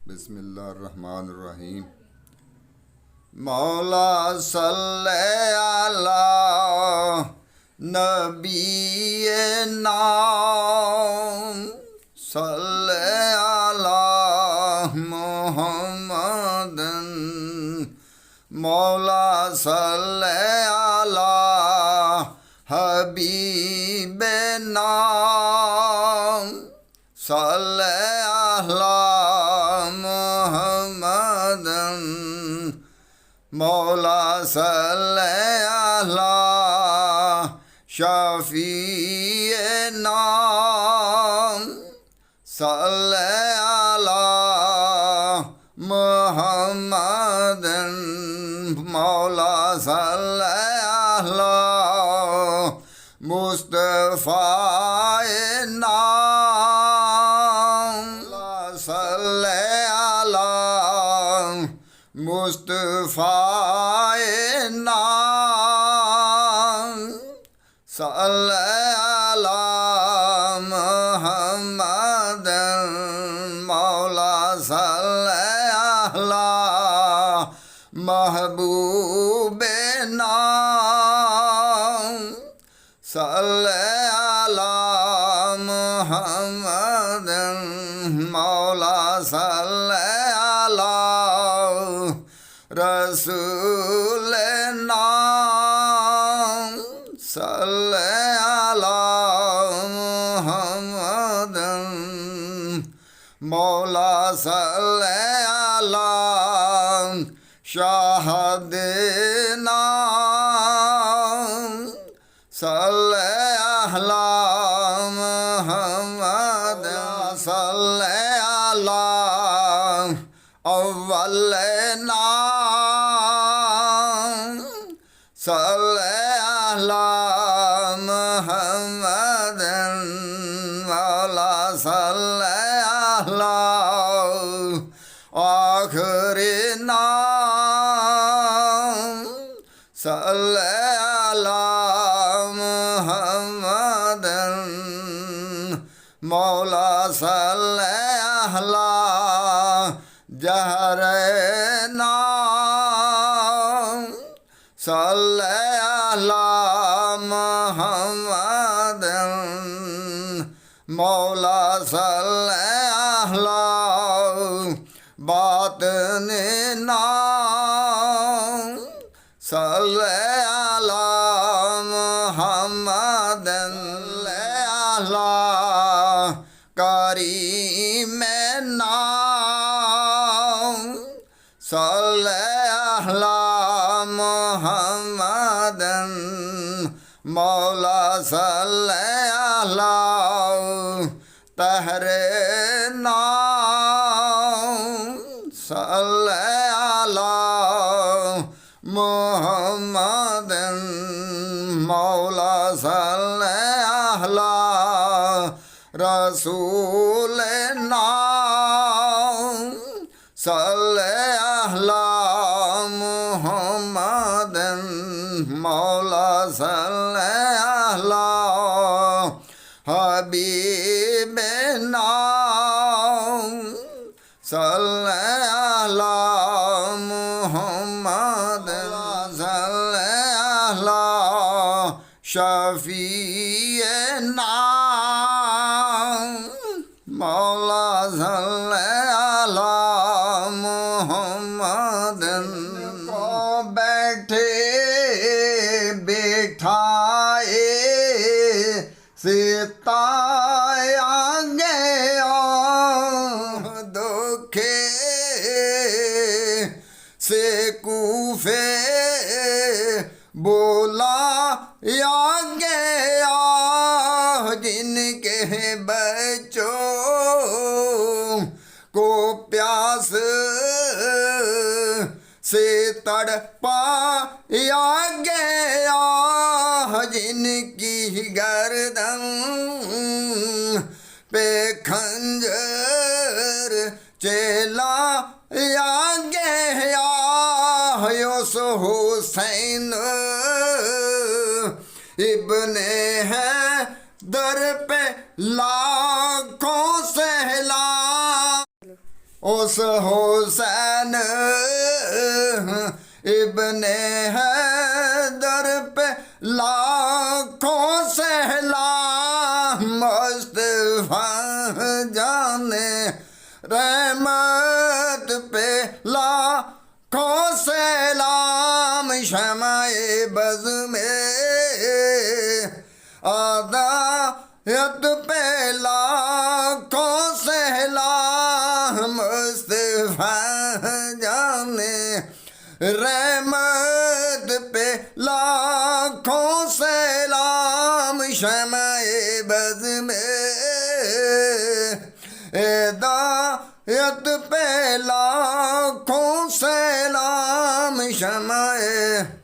बिस्मिल्लाहिर्रहमानिर्रहीम। मौला सल्ले अला नबीना सल्ले अला मुहम्मदन। मौला सल्ले अला हबीबना सल्ले अला मुहम्मदन। मौला सल्ले अला शफीना सल्ले अला मुहम्मदन। मौला सल्ले अला मुस्तफा सल्ले अला मुस्तफाए नाम सल्ले अला मुहम्मदन। मौला सल्ले अला महबूबे नाम सल्ले अला मुहम्मदन। मौला सल्ले अला रसूल नाम सल्ले अला मुहम्मदन। मौला सल्ले अला शाहद नाम सल्ले अला मुहम्मदन। सल्ले अला अव्वल नाम सल्ले अला मुहम्मदन। मौला सल्ले अला आखिरी नाम सल्ले अला मुहम्मदन। मौला सल्ले अला जहर नाम सल्ले अला मुहम्मदन। मौला सल्ले अला बातिन नाम सल्ले अला मुहम्मदन। अला करीम नाम सल्ले अला मुहम्मदन। मौला सल्ले अला तहरे नाम सल्ले अला मुहम्मदन। मौला सल्ले अला रसूल नाम सल्ले अला मुहम्मदन। मौला सल्ले अला हबीब नाम सल्ले अला मुहम्मदन। सल्ले अला शफीए नाम मौला सल्ले अला मुहम्मदन। को बैठे बैठाए सिताया गया दुखे से कूफे बोला या गया जिनके बच्चों को प्यास से तड़पा या गया जिनकी गर्दन पे खंजर चला या गया यूस हुसैन इब्ने है दर पे लाखों सहला उस हुसैन इब्ने हैदर पे लाखों सलाम मुस्तफा जाने रहमत पे लाखों सलाम शमाए बज़ में आदायत पे लाखों सलाम मुस्तफा जाने रहमत पे लाखों सलाम शमाए बज़ में हिदायत पे लाखों सलाम शमाए